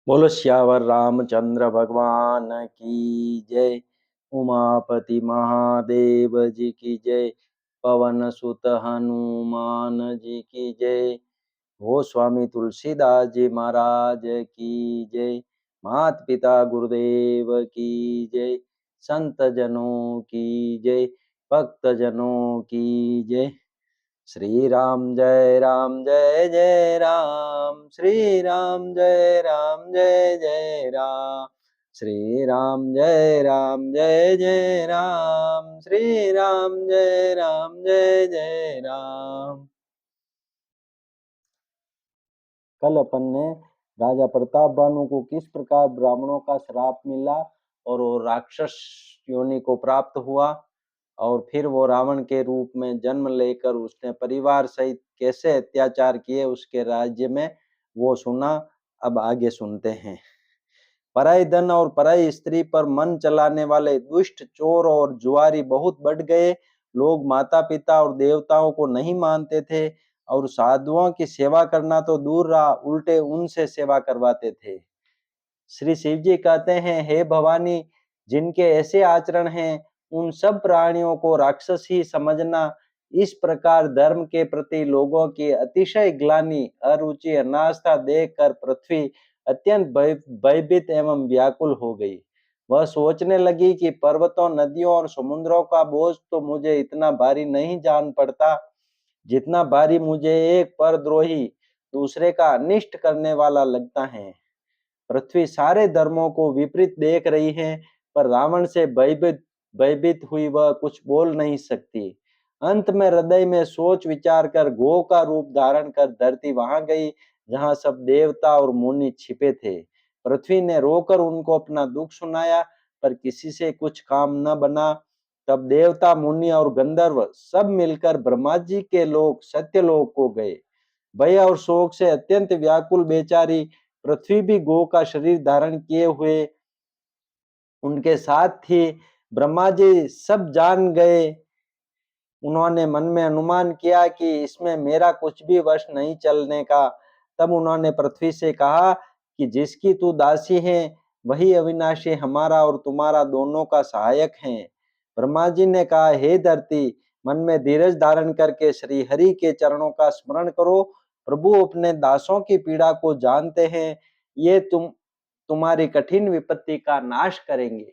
बोलो श्यावर रामचंद्र भगवान की जय। उमापति महादेव जी की जय। पवन सुत हनुमान जी की जय। हो स्वामी तुलसीदास जी महाराज की जय। मात पिता गुरुदेव की जय। संत जनों की जय। भक्त जनों की जय। श्री राम जय जय राम। श्री राम जय जय राम। श्री राम जय जय राम। श्री राम जय जय राम। कल अपन ने राजा प्रताप भानु को किस प्रकार ब्राह्मणों का श्राप मिला और वो राक्षस योनि को प्राप्त हुआ और फिर वो रावण के रूप में जन्म लेकर उसने परिवार सहित कैसे अत्याचार किए उसके राज्य में, वो सुना। अब आगे सुनते हैं। पराई धन और पराई स्त्री पर मन चलाने वाले दुष्ट चोर और जुआरी बहुत बढ़ गए। लोग माता पिता और देवताओं को नहीं मानते थे और साधुओं की सेवा करना तो दूर रहा, उल्टे उनसे सेवा करवाते थे। श्री शिव जी कहते हैं, हे भवानी, जिनके ऐसे आचरण हैं उन सब प्राणियों को राक्षस ही समझना। इस प्रकार धर्म के प्रति लोगों की अतिशय ग्लानि, अरुचि, अनास्था देखकर पृथ्वी अत्यंत भयभीत एवं व्याकुल हो गई। वह सोचने लगी कि पर्वतों, नदियों और समुद्रों का बोझ तो मुझे इतना भारी नहीं जान पड़ता, जितना भारी मुझे एक परद्रोही दूसरे का अनिष्ट करने वाला लगता है। पृथ्वी सारे धर्मों को विपरीत देख रही है, पर रावण से भयभीत हुई वह कुछ बोल नहीं सकती। अंत में हृदय में सोच विचार कर गो का रूप धारण कर धरती वहां गई जहां सब देवता और मुनि छिपे थे। पृथ्वी ने रोकर उनको अपना दुख सुनाया, पर किसी से कुछ काम न बना। तब देवता, मुनि और गंधर्व सब मिलकर ब्रह्मा जी के लोक सत्यलोक को गए। भय और शोक से अत्यंत व्याकुल बेचारी पृथ्वी भी गो का शरीर धारण किए हुए उनके साथ थी। ब्रह्मा जी सब जान गए। उन्होंने मन में अनुमान किया कि इसमें मेरा कुछ भी वश नहीं चलने का। तब उन्होंने पृथ्वी से कहा कि जिसकी तू दासी है वही अविनाशी हमारा और तुम्हारा दोनों का सहायक है। ब्रह्मा जी ने कहा, हे धरती, मन में धीरज धारण करके श्री हरि के चरणों का स्मरण करो। प्रभु अपने दासों की पीड़ा को जानते हैं। ये तुम्हारी कठिन विपत्ति का नाश करेंगे।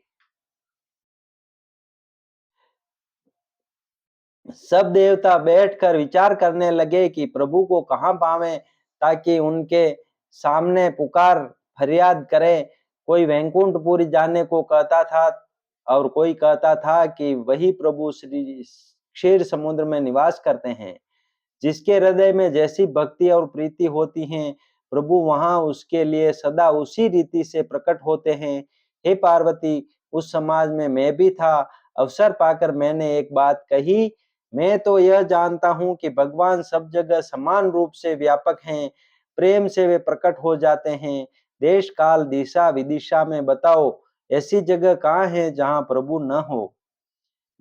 सब देवता बैठकर विचार करने लगे कि प्रभु को कहाँ पावें ताकि उनके सामने पुकार फरियाद करें। कोई वैकुंठपुरी जाने को कहता था और कोई कहता था कि वही प्रभु श्री क्षीर समुद्र में निवास करते हैं। जिसके हृदय में जैसी भक्ति और प्रीति होती है, प्रभु वहां उसके लिए सदा उसी रीति से प्रकट होते हैं। हे पार्वती, उस समाज में मैं भी था। अवसर पाकर मैंने एक बात कही, मैं तो यह जानता हूं कि भगवान सब जगह समान रूप से व्यापक हैं। प्रेम से वे प्रकट हो जाते हैं। देश काल दिशा विदिशा में बताओ, ऐसी जगह कहाँ है जहां प्रभु न हो।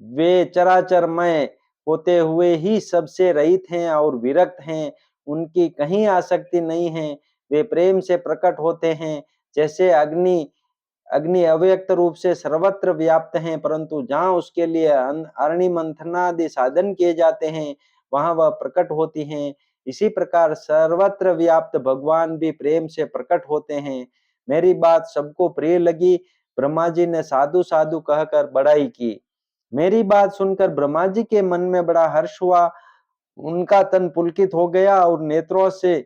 वे चराचरमय होते हुए ही सबसे रहित हैं और विरक्त हैं। उनकी कहीं आसक्ति नहीं है। वे प्रेम से प्रकट होते हैं। जैसे अग्नि अग्नि अव्यक्त रूप से सर्वत्र व्याप्त है, परंतु जहाँ उसके लिए अरणि मंथनादि साधन किए जाते हैं वहां वह प्रकट होती हैं। इसी प्रकार सर्वत्र व्याप्त भगवान भी प्रेम से प्रकट होते हैं। मेरी बात सबको प्रिय लगी। ब्रह्मा जी ने साधु साधु कहकर बड़ाई की। मेरी बात सुनकर ब्रह्मा जी के मन में बड़ा हर्ष हुआ। उनका तन पुलकित हो गया और नेत्रों से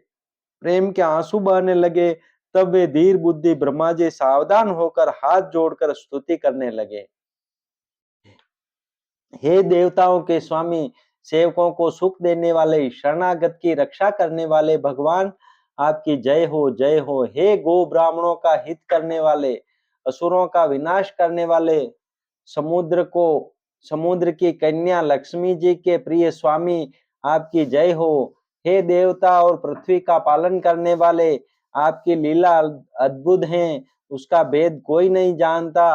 प्रेम के आंसू बहने लगे। तब वे धीर बुद्धि ब्रह्मा जी सावधान होकर हाथ जोड़कर स्तुति करने लगे। हे देवताओं के स्वामी, सेवकों को सुख देने वाले, शरणागत की रक्षा करने वाले भगवान, आपकी जय हो, जय हो। हे गो ब्राह्मणों का हित करने वाले, असुरों का विनाश करने वाले, समुद्र की कन्या लक्ष्मी जी के प्रिय स्वामी, आपकी जय हो। हे देवता और पृथ्वी का पालन करने वाले, आपकी लीला अद्भुत है, उसका भेद कोई नहीं जानता।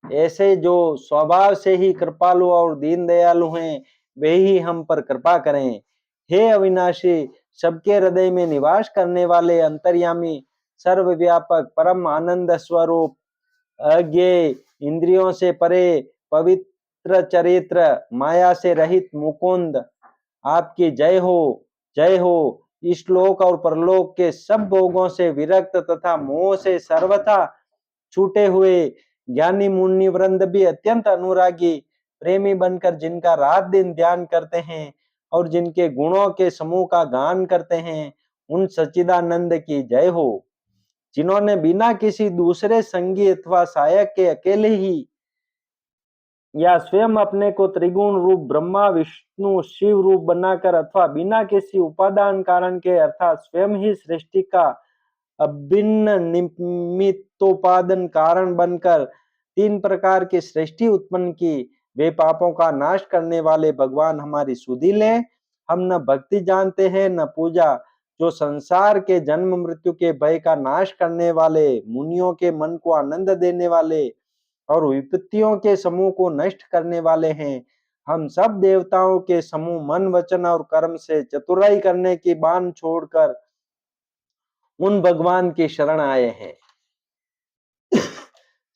ऐसे जो स्वभाव से ही कृपालु और दीन दयालु हैं, वे ही हम पर कृपा करें। हे अविनाशी, सबके हृदय में निवास करने वाले अंतर्यामी, सर्वव्यापक, परम आनंद स्वरूप, अज्ञेय, इंद्रियों से परे, पवित्र चरित्र, माया से रहित मुकुंद, आपकी जय हो, जय हो। इस लोक और परलोक के सब भोगों से विरक्त तथा मोह से सर्वथा छूटे हुए ज्ञानी मुनि वृंद भी अत्यंत अनुरागी प्रेमी बनकर जिनका रात दिन ध्यान करते हैं और जिनके गुणों के समूह का गान करते हैं, उन सच्चिदानंद की जय हो, जिन्होंने बिना किसी दूसरे संगी अथवा सहायक के अकेले ही या स्वयं अपने को त्रिगुण रूप ब्रह्मा विष्णु शिव रूप बनाकर अथवा बिना किसी उपादान कारण के अर्थात स्वयं ही सृष्टि का अभिन्न निमित्तोपादन कारण बनकर तीन प्रकार की सृष्टि उत्पन्न की, वे पापों का नाश करने वाले भगवान हमारी सुधि लें। हम न भक्ति जानते हैं न पूजा, जो संसार के जन्म मृत्यु के भय का नाश करने वाले, मुनियों के मन को आनंद देने वाले और विपत्तियों के समूह को नष्ट करने वाले हैं। हम सब देवताओं के समूह मन वचन और कर्म से चतुराई करने की बान छोड़कर उन भगवान की शरण आए हैं।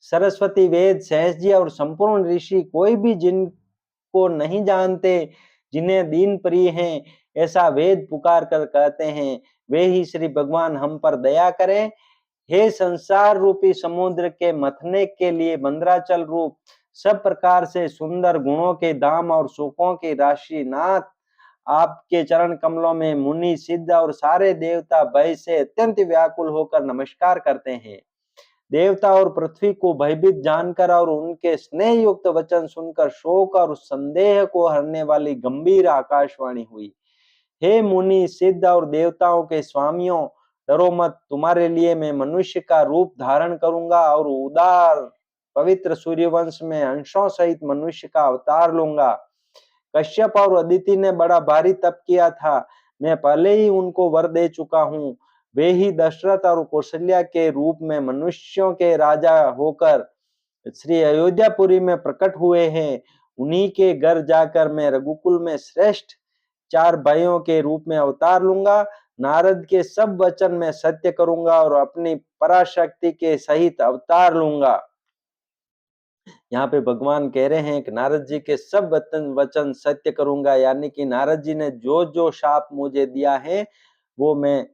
सरस्वती, वेद, सहज जी और संपूर्ण ऋषि कोई भी जिनको नहीं जानते, जिन्हें दीन प्रिय हैं, ऐसा वेद पुकार कर कहते हैं, वे ही श्री भगवान हम पर दया करें। हे संसार रूपी समुद्र के मथने के लिए मंदराचल रूप सब प्रकार से सुंदर गुणों के धाम और सुखों की राशि नाथ, आपके चरण कमलों में मुनि सिद्ध और सारे देवता भय से अत्यंत व्याकुल होकर नमस्कार करते हैं। देवता और पृथ्वी को भयभीत जानकर और उनके स्नेह युक्त वचन सुनकर शोक और संदेह को हरने वाली गंभीर आकाशवाणी हुई। हे मुनि सिद्ध और देवताओं के स्वामियों, डरो मत, तुम्हारे लिए मैं मनुष्य का रूप धारण करूंगा और उदार पवित्र सूर्यवंश में अंशों सहित मनुष्य का अवतार लूंगा। कश्यप और अदिति ने बड़ा भारी तप किया था, मैं पहले ही उनको वर दे चुका हूँ। वे ही दशरथ और कौशल्या के रूप में मनुष्यों के राजा होकर श्री अयोध्यापुरी में प्रकट हुए हैं। उन्हीं के घर जाकर मैं रघुकुल में श्रेष्ठ 4 भाइयों के रूप में अवतार लूंगा। नारद के सब वचन में सत्य करूंगा और अपनी पराशक्ति के सहित अवतार लूंगा। यहाँ पे भगवान कह रहे हैं कि नारद जी के सब वचन सत्य करूंगा, यानी कि नारद जी ने जो जो शाप मुझे दिया है वो मैं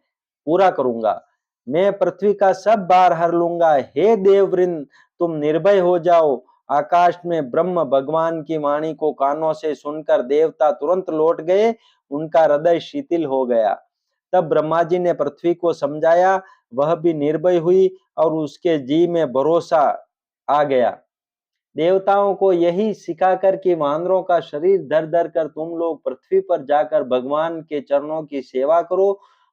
पूरा करूंगा। मैं पृथ्वी का सब भार हर लूंगा। हे देववृंद, तुम निर्भय हो जाओ। आकाश में ब्रह्म भगवान की वाणी को कानों से सुनकर देवता तुरंत लौट गए, उनका हृदय शिथिल हो गया। तब ब्रह्मा जी ने पृथ्वी को समझाया, वह भी निर्भय हुई और उसके जी में भरोसा आ गया। देवताओं को यही सिखाकर कि वानरों का शरीर धर धर कर तुम लोग पृथ्वी पर जाकर भगवान के चरणों की सेवा करो,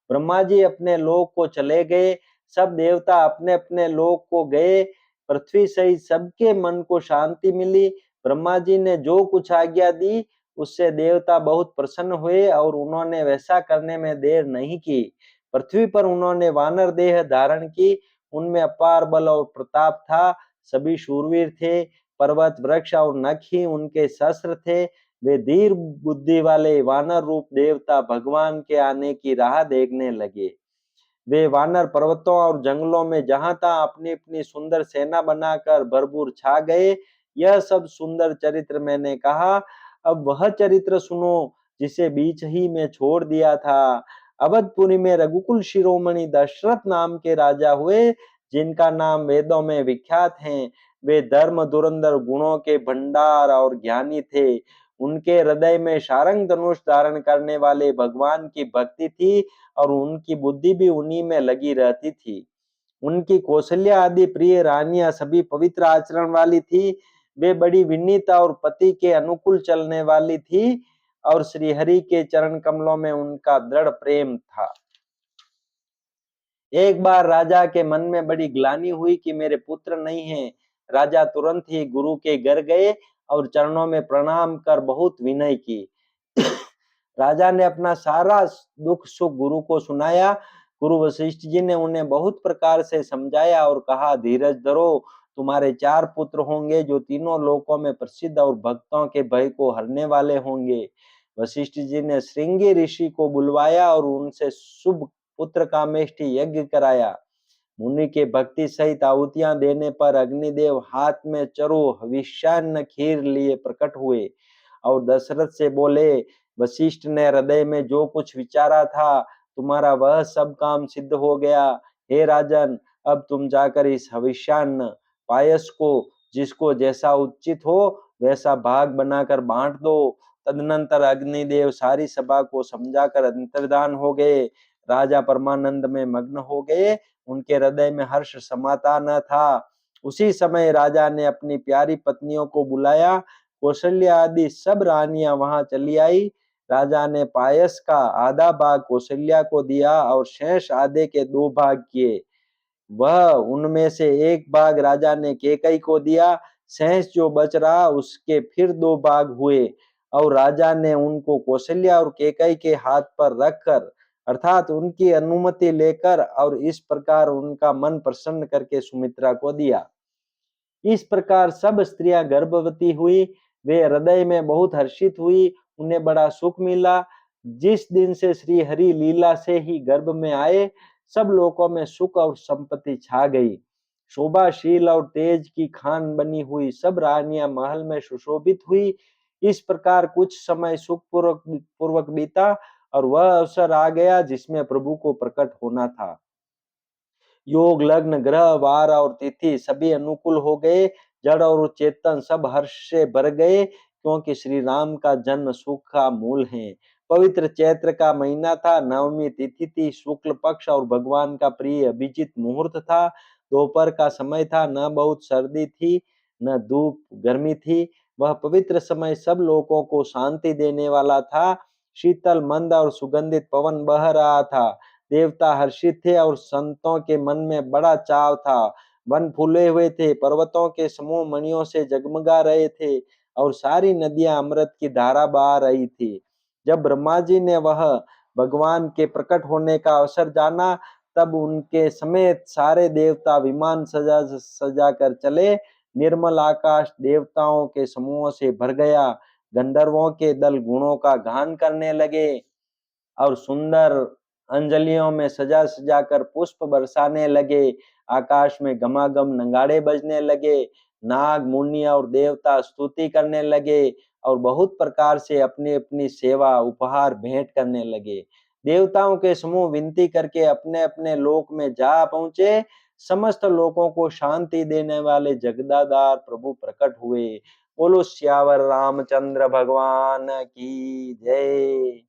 ब्रह्मा जी अपने लोक को चले गए। सब देवता अपने अपने लोक को गए। पृथ्वी सहित सबके मन को शांति मिली। ब्रह्मा जी ने जो कुछ आज्ञा दी उससे देवता बहुत प्रसन्न हुए और उन्होंने वैसा करने में देर नहीं की। पृथ्वी पर उन्होंने वानर देह धारण की। उनमें अपार बल और प्रताप था। सभी शूरवीर थे। पर्वत, वृक्ष और नख ही उनके शस्त्र थे। वे धीर बुद्धि वाले वानर रूप देवता भगवान के आने की राह देखने लगे। वे वानर पर्वतों और जंगलों में जहां तहां अपनी अपनी सुंदर सेना बनाकर भरपूर छा गए। यह सब सुंदर चरित्र मैंने कहा। अब वह चरित्र सुनो जिसे बीच ही में छोड़ दिया था। अवधपुरी में रघुकुल शिरोमणि दशरथ नाम के राजा हुए, जिनका नाम वेदों में विख्यात है। वे धर्म धुरंधर गुणों के भंडार और ज्ञानी थे। उनके हृदय में शारंग धनुष धारण करने वाले भगवान की भक्ति थी और उनकी बुद्धि भी उन्हीं में लगी रहती थी। उनकी कौशल्या आदि प्रिय रानियां सभी पवित्र आचरण वाली थी। वे बड़ी विनीता और पति के अनुकूल चलने वाली थी और श्री हरि के चरण कमलों में उनका दृढ़ प्रेम था। एक बार राजा के मन में बड़ी ग्लानि हुई कि मेरे पुत्र नहीं हैं। राजा तुरंत ही गुरु के घर गए और चरणों में प्रणाम कर बहुत विनय की। राजा ने अपना सारा दुख सुख गुरु को सुनाया। गुरु वशिष्ठ जी ने उन्हें बहुत प्रकार से समझाया और कहा, धीरज धरो, तुम्हारे 4 पुत्र होंगे जो तीनों लोकों में प्रसिद्ध और भक्तों के भय को हरने वाले होंगे। वशिष्ठ जी ने श्रृंगी ऋषि को बुलवाया और उनसे शुभ पुत्र कामेष्टि यज्ञ कराया। मुनि के भक्ति सहित आहुतियां देने पर अग्निदेव हाथ में चरु हविष्यान्न खीर लिए प्रकट हुए और दशरथ से बोले, वशिष्ठ ने हृदय में जो कुछ विचारा था, तुम्हारा वह सब काम सिद्ध हो गया। हे राजन, अब तुम जाकर इस हविष्यान्न पायस को जिसको जैसा उचित हो वैसा भाग बनाकर बांट दो। तदनंतर अग्निदेव सारी सभा को समझाकर अंतर्धान हो गए। राजा परमानंद में मग्न हो गए, उनके हृदय में हर्ष समाता न था। उसी समय राजा ने अपनी प्यारी पत्नियों को बुलाया। कौशल्या आदि सब रानियां वहां चली आई। राजा ने पायस का आधा भाग कौशल्या को दिया और शेष आधे के 2 भाग किए। वह उनमें से एक भाग राजा ने कैकई को दिया। शेष जो बच रहा उसके फिर 2 भाग हुए और राजा ने उनको कौशल्या और कैकई के हाथ पर रखकर अर्थात उनकी अनुमति लेकर और इस प्रकार उनका मन प्रसन्न करके सुमित्रा को दिया। इस प्रकार सब स्त्रियां गर्भवती हुई। वे हृदय में बहुत हर्षित हुई, उन्हें बड़ा सुख मिला। जिस दिन से श्री हरि लीला से ही गर्भ में आए, सब लोकों में सुख और संपत्ति छा गई। शोभाशील और तेज की खान बनी हुई सब रानियां महल में सुशोभित हुई। इस प्रकार कुछ समय सुख पूर्वक बीता और वह अवसर आ गया जिसमें प्रभु को प्रकट होना था। योग, लग्न, ग्रह, वार और तिथि सभी अनुकूल हो गए। जड़ और चेतन सब हर्ष से भर गए, क्योंकि श्री राम का जन्म सुख का मूल है। पवित्र चैत्र का महीना था, नवमी तिथि थी, शुक्ल पक्ष और भगवान का प्रिय अभिजीत मुहूर्त था। दोपहर का समय था, न बहुत सर्दी थी न धूप गर्मी थी। वह पवित्र समय सब लोगों को शांति देने वाला था। शीतल, मंद और सुगंधित पवन बह रहा था। देवता हर्षित थे और संतों के मन में बड़ा चाव था। वन फूले हुए थे, पर्वतों के समूह मणियों से जगमगा रहे थे और सारी नदियां अमृत की धारा बहा रही थी। जब ब्रह्मा जी ने वह भगवान के प्रकट होने का अवसर जाना, तब उनके समेत सारे देवता विमान सजा सजा कर चले। निर्मल आकाश देवताओं के समूहों से भर गया। गंधर्वों के दल गुणों का गान करने लगे और सुंदर अंजलियों में सजा सजा कर पुष्प बरसाने लगे। आकाश में गमागम नगाड़े बजने लगे। नाग, मुनि और देवता स्तुति करने लगे और बहुत प्रकार से अपनी अपनी सेवा उपहार भेंट करने लगे। देवताओं के समूह विनती करके अपने अपने लोक में जा पहुंचे। समस्त लोगों को शांति देने वाले जगदाधार प्रभु प्रकट हुए। बोलो सियावर रामचंद्र भगवान की जय।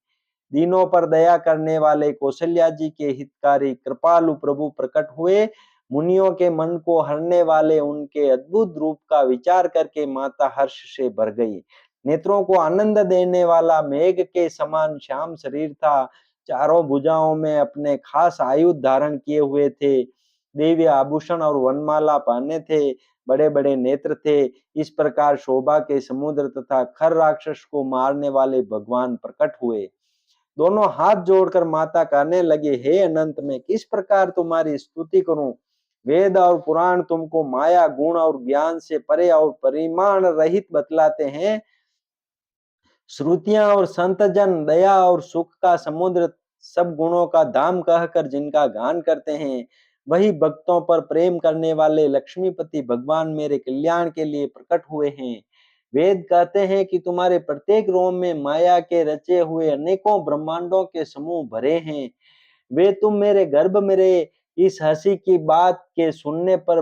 दीनों पर दया करने वाले कौशल्या जी के हितकारी कृपालु प्रभु प्रकट हुए। मुनियों के मन को हरने वाले उनके अद्भुत रूप का विचार करके माता हर्ष से भर गई। नेत्रों को आनंद देने वाला मेघ के समान श्याम शरीर था। चारों भुजाओं में अपने खास आयुध धारण किए हुए थे। दिव्य आभूषण और वनमाला पहने थे। बड़े बड़े नेत्र थे। इस प्रकार शोभा के समुद्र तथा खर राक्षस को मारने वाले भगवान प्रकट हुए। दोनों हाथ जोड़कर माता कहने लगे, हे अनंत, मैं किस प्रकार तुम्हारी स्तुति करूं। वेद और पुराण तुमको माया, गुण और ज्ञान से परे और परिमाण रहित बतलाते हैं। श्रुतियां और संत जन दया और सुख का समुद्र, सब गुणों का धाम कहकर जिनका गान करते हैं, वही भक्तों पर प्रेम करने वाले लक्ष्मीपति भगवान मेरे कल्याण के लिए प्रकट हुए हैं। वेद कहते हैं कि तुम्हारे प्रत्येक रोम में माया के रचे हुए अनेकों ब्रह्मांडों के समूह भरे हैं। वे तुम मेरे गर्भ मेरे इस हंसी की बात के सुनने पर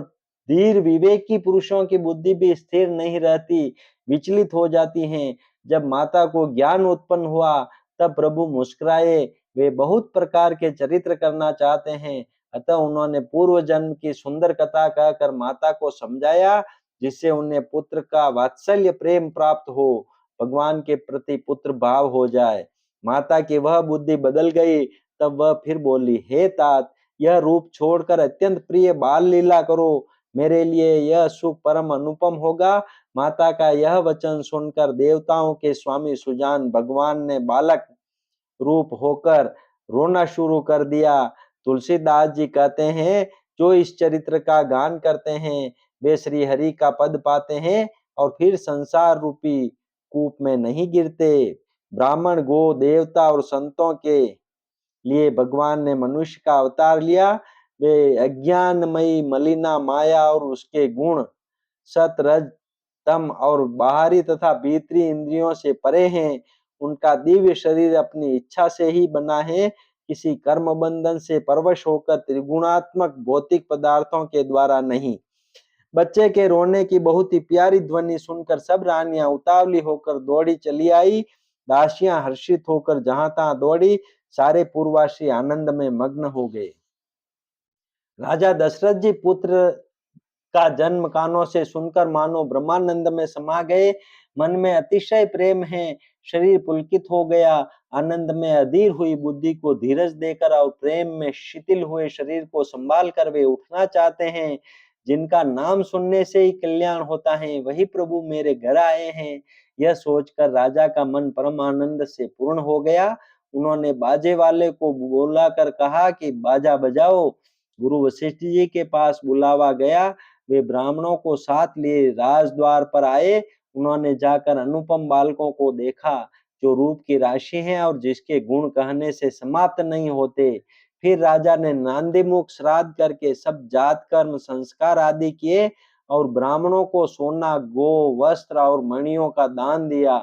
धीर विवेकी पुरुषों की बुद्धि भी स्थिर नहीं रहती, विचलित हो जाती हैं। जब माता को ज्ञान उत्पन्न हुआ, तब प्रभु मुस्कुराए। वे बहुत प्रकार के चरित्र करना चाहते हैं, अतः उन्होंने पूर्व जन्म की सुंदर कथा कहकर माता को समझाया, जिससे उन्हें पुत्र का वात्सल्य प्रेम प्राप्त हो, भगवान के प्रति पुत्र भाव हो जाए। माता की वह बुद्धि बदल गई। तब वह फिर बोली, हे तात, यह रूप छोड़कर अत्यंत प्रिय बाल लीला करो, मेरे लिए यह सुख परम अनुपम होगा। माता का यह वचन सुनकर देवताओं के स्वामी सुजान भगवान ने बालक रूप होकर रोना शुरू कर दिया। तुलसीदास जी कहते हैं, जो इस चरित्र का गान करते हैं, वे श्री हरि का पद पाते हैं और फिर संसार रूपी कूप में नहीं गिरते। ब्राह्मण, गो, देवता और संतों के लिए भगवान ने मनुष्य का अवतार लिया। वे अज्ञानमयी मलिना माया और उसके गुण सत रज तम और बाहरी तथा भीतरी इंद्रियों से परे हैं। उनका दिव्य शरीर अपनी इच्छा से ही बना है, किसी कर्म बंधन से परवश होकर त्रिगुणात्मक भौतिक पदार्थों के द्वारा नहीं। बच्चे के रोने की बहुत ही प्यारी ध्वनि सुनकर सब रानियां उतावली होकर दौड़ी चली आई। दासियां हर्षित होकर जहां तहां दौड़ी। सारे पूर्ववासी आनंद में मग्न हो गए। राजा दशरथ जी पुत्र का जन्म कानों से सुनकर मानो ब्रह्मानंद में समा गए। मन में अतिशय प्रेम है, शरीर पुलकित हो गया। आनंद में अधीर हुई बुद्धि को धीरज देकर और प्रेम में शिथिल हुए शरीर को संभाल कर वे उठना चाहते हैं। जिनका नाम सुनने से ही कल्याण होता है, वही प्रभु मेरे घर आए हैं। यह सोचकर राजा का मन परम आनंद से पूर्ण हो गया। उन्होंने बाजे वाले को बुलाकर कहा कि बाजा बजाओ। गुरु वशिष्ठ जी के पास बुलावा गया। वे ब्राह्मणों को साथ लिए राजद्वार पर आए। उन्होंने जाकर अनुपम बालकों को देखा, जो रूप की राशि हैं और जिसके गुण कहने से समाप्त नहीं होते। फिर राजा ने नांदीमुख श्राद्ध करके सब जात कर्म संस्कार आदि किए और ब्राह्मणों को सोना, गो, वस्त्र और मणियों का दान दिया।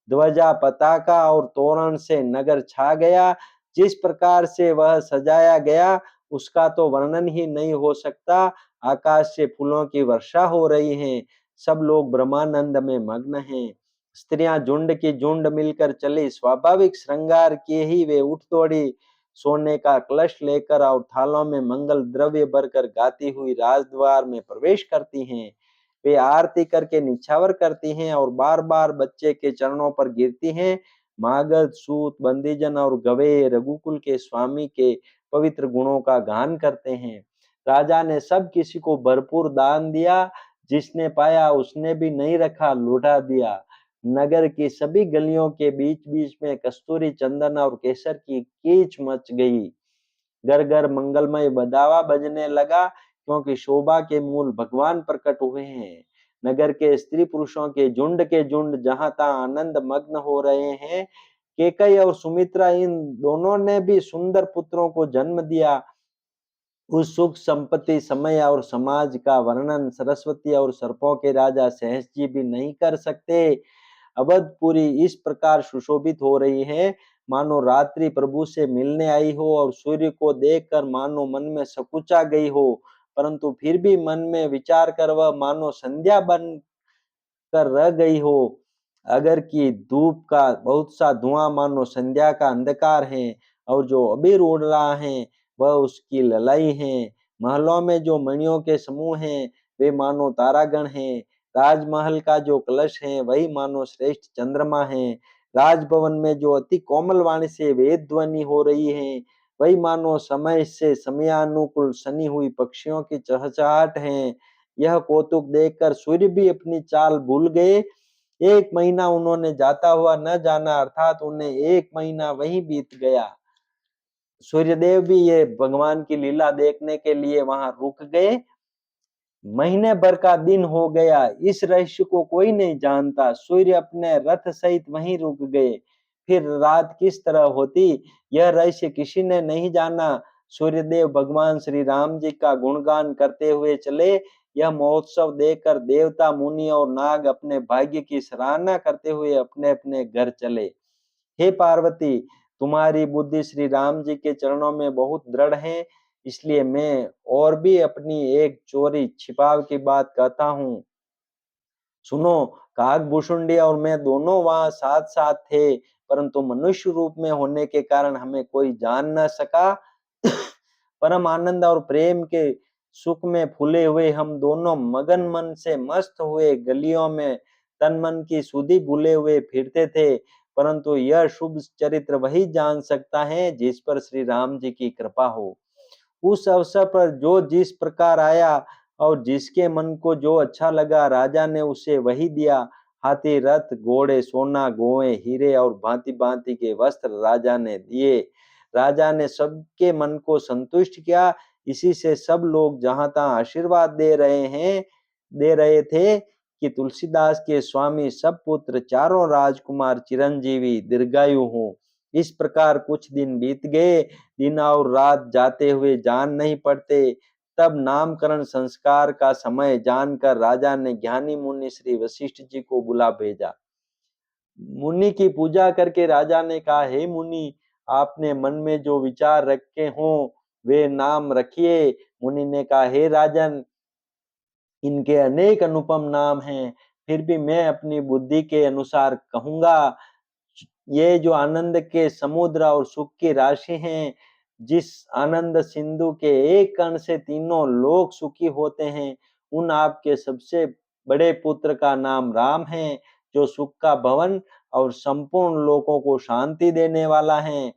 ध्वजा, पताका और तोरण से नगर छा गया। जिस प्रकार से वह सजाया गया, उसका तो वर्णन ही नहीं हो सकता। आकाश से फूलों की वर्षा हो रही है। सब लोग ब्रह्मानंद में मग्न हैं। स्त्रियां झुंड की झुंड मिलकर चली। स्वाभाविक श्रृंगार किए ही वे उठ दौड़ी। सोने का कलश लेकर और थालों में मंगल द्रव्य भरकर गाती हुई राजद्वार में प्रवेश करती हैं। वे आरती करके निछावर करती हैं और बार बार बच्चे के चरणों पर गिरती हैं। मागध, सूत, बंदीजन और गवे रघुकुल के स्वामी के पवित्र गुणों का गान करते हैं। राजा ने सब किसी को भरपूर दान दिया। जिसने पाया उसने भी नहीं रखा, लौटा दिया। नगर की सभी गलियों के बीच बीच में कस्तूरी, चंदन और केसर की कीच मच गई। घर घर मंगलमय बधावा बजने लगा, क्योंकि शोभा के मूल भगवान प्रकट हुए हैं। नगर के स्त्री पुरुषों के झुंड जहां तहां आनंद मग्न हो रहे हैं। केकई और सुमित्रा इन दोनों ने भी सुंदर पुत्रों को जन्म दिया। उस सुख, संपत्ति, समय और समाज का वर्णन सरस्वती और सर्पों के राजा सहस जी भी नहीं कर सकते। अवधपुरी इस प्रकार सुशोभित हो रही है, मानो रात्रि प्रभु से मिलने आई हो और सूर्य को देखकर मानो मन में सकुचा गई हो, परंतु फिर भी मन में विचार कर वह मानो संध्या बन कर रह गई हो। अगर की धूप का बहुत सा धुआं मानो संध्या का अंधकार है, और जो अबीर उड़ रहा है वह उसकी ललाई है। महलों में जो मणियों के समूह हैं, वे मानो तारागण हैं। राजमहल का जो कलश है, वही मानो श्रेष्ठ चंद्रमा है। राजभवन में जो अति कोमल वाणी से वेद ध्वनि हो रही है, वही मानो समय से समयानुकूल सनी हुई पक्षियों की चहचहाट है। यह कौतुक देखकर सूर्य भी अपनी चाल भूल गए। एक महीना उन्होंने जाता हुआ न जाना, अर्थात उन्हें एक महीना वहीं बीत गया। सूर्यदेव भी ये भगवान की लीला देखने के लिए वहां रुक गए। महीने भर का दिन हो गया। इस रहस्य को कोई नहीं जानता। सूर्य अपने रथ सहित वहीं रुक गए। फिर रात किस तरह होती, यह रहस्य किसी ने नहीं जाना। सूर्यदेव भगवान श्री राम जी का गुणगान करते हुए चले। यह महोत्सव देखकर देवता, मुनि और नाग अपने भाग्य की सराहना करते हुए अपने अपने घर चले। हे पार्वती, तुम्हारी बुद्धि श्री राम जी के चरणों में बहुत दृढ़ है, इसलिए मैं और भी अपनी एक चोरी छिपाव की बात कहता हूँ। सुनो, काकभूषुंडी और मैं दोनों वहां साथ साथ थे, परंतु मनुष्य रूप में होने के कारण हमें कोई जान न सका। परम आनंद और प्रेम के सुख में फूले हुए हम दोनों मगन मन से मस्त हुए गलियों में तन मन की सुधि भूले हुए फिरते थे। परंतु यह शुभ चरित्र वही जान सकता है जिस पर श्री राम जी की कृपा हो। उस अवसर पर जो जिस प्रकार आया और जिसके मन को जो अच्छा लगा, राजा ने उसे वही दिया। हाथी, रथ, घोड़े, सोना, गोवें, हीरे और भांति भांति के वस्त्र राजा ने दिए। राजा ने सबके मन को संतुष्ट किया। इसी से सब लोग जहां तहां आशीर्वाद दे रहे थे कि तुलसीदास के स्वामी सब पुत्र चारों राजकुमार चिरंजीवी दीर्घायु हों। इस प्रकार कुछ दिन बीत गए, दिन और रात जाते हुए जान नहीं पड़ते। तब नामकरण संस्कार का समय जानकर राजा ने ज्ञानी मुनि श्री वशिष्ठ जी को बुला भेजा। मुनि की पूजा करके राजा ने कहा, हे मुनि, आपने मन में जो विचार रखे हो वे नाम रखिए। मुनि ने कहा, हे राजन, इनके अनेक अनुपम नाम हैं, फिर भी मैं अपनी बुद्धि के अनुसार कहूंगा। ये जो आनंद के समुद्र और सुख की राशि हैं, जिस आनंद सिंधु के एक कण से तीनों लोक सुखी होते हैं, उन आपके सबसे बड़े पुत्र का नाम राम है, जो सुख का भवन और संपूर्ण लोकों को शांति देने वाला है,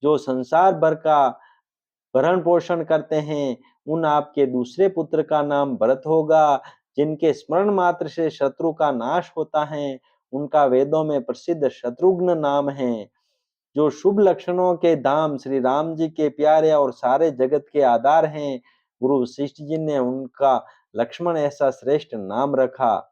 जो संसार भर का भरण पोषण करते हैं। उन आपके दूसरे पुत्र का नाम भरत होगा, जिनके स्मरण मात्र से शत्रु का नाश होता है। उनका वेदों में प्रसिद्ध शत्रुघ्न नाम है। जो शुभ लक्षणों के धाम श्री राम जी के प्यारे और सारे जगत के आधार हैं, गुरु वशिष्ठ जी ने उनका लक्ष्मण ऐसा श्रेष्ठ नाम रखा।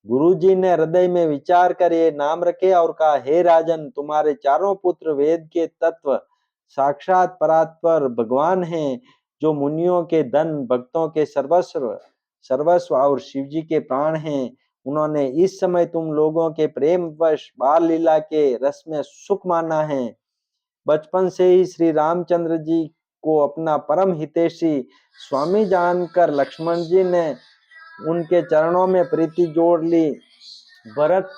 गुरु जी ने हृदय में विचार कर ये नाम रखे और कहा, हे राजन, तुम्हारे चारों पुत्र वेद के तत्व साक्षात परात्पर भगवान हैं, जो मुनियों के धन, भक्तों के सर्वस्व सर्वस्व और शिव जी के प्राण हैं। उन्होंने इस समय तुम लोगों के प्रेम वश बाल लीला के रस में सुख माना है। बचपन से ही श्री रामचंद्र जी को अपना परम हितैषी स्वामी जानकर लक्ष्मण जी ने उनके चरणों में प्रीति जोड़ ली। भरत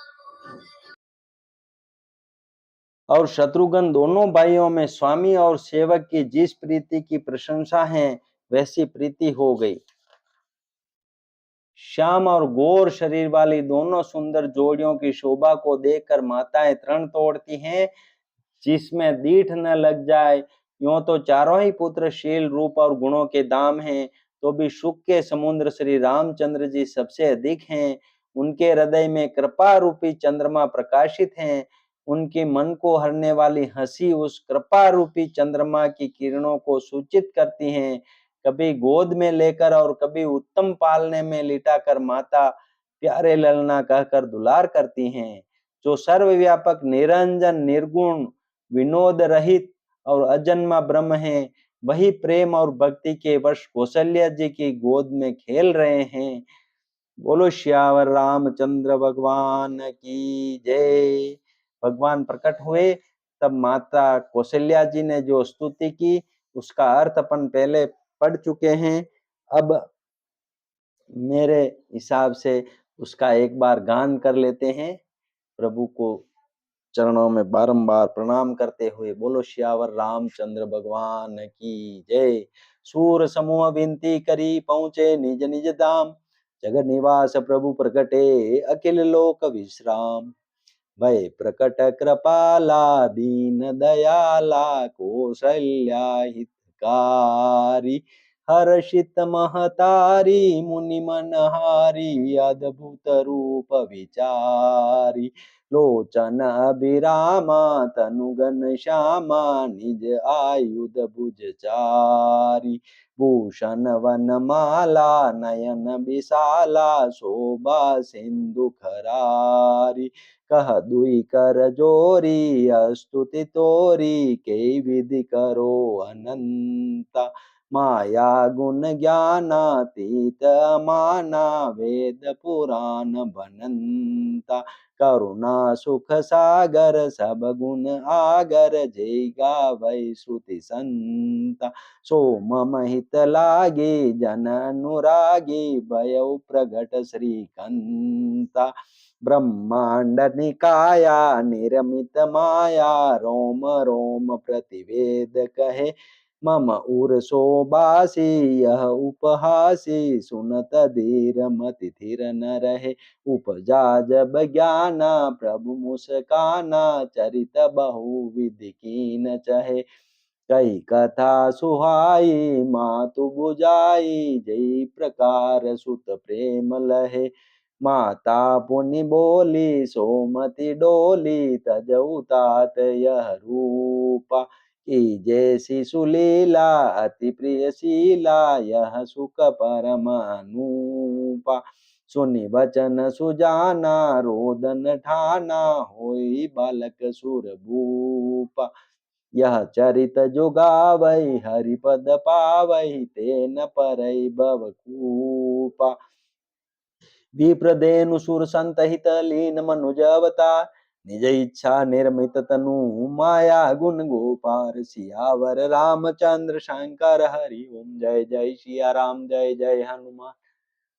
और शत्रुघ्न दोनों भाइयों में स्वामी और सेवक की जिस प्रीति की प्रशंसा है, वैसी प्रीति हो गई। श्याम और गौर शरीर वाली दोनों सुंदर जोड़ियों की शोभा को देखकर माताएं तृण तोड़ती हैं, जिसमें दीठ न लग जाए। यूं तो चारों ही पुत्र शील, रूप और गुणों के दाम हैं, तो भी सुख के समुद्र श्री रामचंद्र जी सबसे अधिक हैं। उनके हृदय में कृपा रूपी चंद्रमा प्रकाशित हैं। उनकी मन को हरने वाली हंसी उस कृपा रूपी चंद्रमा की किरणों को सूचित करती हैं। कभी गोद में लेकर और कभी उत्तम पालने में लिटाकर माता प्यारे ललना कहकर दुलार करती हैं। जो सर्वव्यापक, निरंजन, निर्गुण, विनोद रहित और अजन्मा ब्रह्म है, वही प्रेम और भक्ति के वश कौशल्या जी की गोद में खेल रहे हैं। बोलो श्यावर रामचंद्र भगवान की जय। भगवान प्रकट हुए, तब माता कौशल्या जी ने जो स्तुति की, उसका अर्थ अपन पहले पढ़ चुके हैं। अब मेरे हिसाब से उसका एक बार गान कर लेते हैं। प्रभु को चरणों में बारंबार प्रणाम करते हुए बोलो श्यावर रामचंद्र भगवान की जय। सूर समूह विनती करी, पहुँचे निज निज धाम, जगत निवास प्रभु प्रकटे, अखिल लोक विश्राम। भय प्रकट कृपाला, दीन दयाला, कौशल्या हितकारी, हर्षित महतारी, मुनि मनहारी, अद्भुत रूप विचारी। लोचन अभिरामा, तनुगन श्यामा, निज आयुध भुजचारी। भूषण वनमाला, नयन विशाला, शोभा सिंधु खरारी। कह दुई कर जोरी, स्तुति तोरी, के विधि करो अनंता। माया गुण ज्ञानातीत माना, वेद पुराण बनंता। करुणा सुख सागर, सब गुण आगर, जय गावै श्रुति संता। सो मम हित लागी, जन अनुरागी, भयउ प्रगट श्रीकंता। ब्रह्मांड निकाया, निर्मित माया, रोम रोम प्रतिवेद कहे। मम उर शोभासी, यह उपहासी, सुनत धीर मति थिर न रहे। उपजा जब ज्ञाना, प्रभु मुस्काना, चरित बहुविध कीन चहे। कई कथा सुहाई, मातु बुझाई, जय प्रकार सुत प्रेम लहे। माता पुनि बोली, सोमति डोली, तजऊ तात यह रूपा। की जैसी सुलीला, अति प्रिय शीला, यह सुख परम अनूपा। सुनि वचन सुजाना रोदन ठाना होई बालक सुर भूपा। यह चरित जो गावै हरिपद पावै तेन परई भवकूपा। विप्रदेनु सुर संत हित लीन मनुज अवतार निज इच्छा निर्मित तनु माया गुण गोपार। सियावर रामचंद्र शंकर हरि ओम। जय जय सिया राम जय जय हनुमान।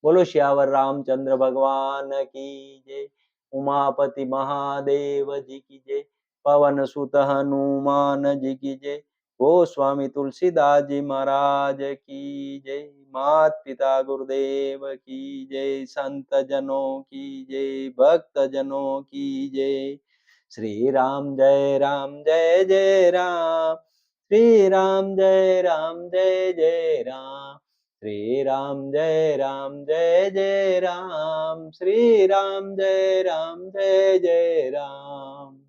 बोलो सियावर रामचंद्र भगवान की जय। उमापति महादेव जी की जय। पवन सुत हनुमान जी की जय। गोस्वामी तुलसीदास जी महाराज की जय। मात पिता गुरुदेव की जय। संत जनों की जय। भक्त जनों की जय। श्री राम जय जय राम। श्री राम जय जय राम। श्री राम जय जय राम। श्री राम जय जय राम।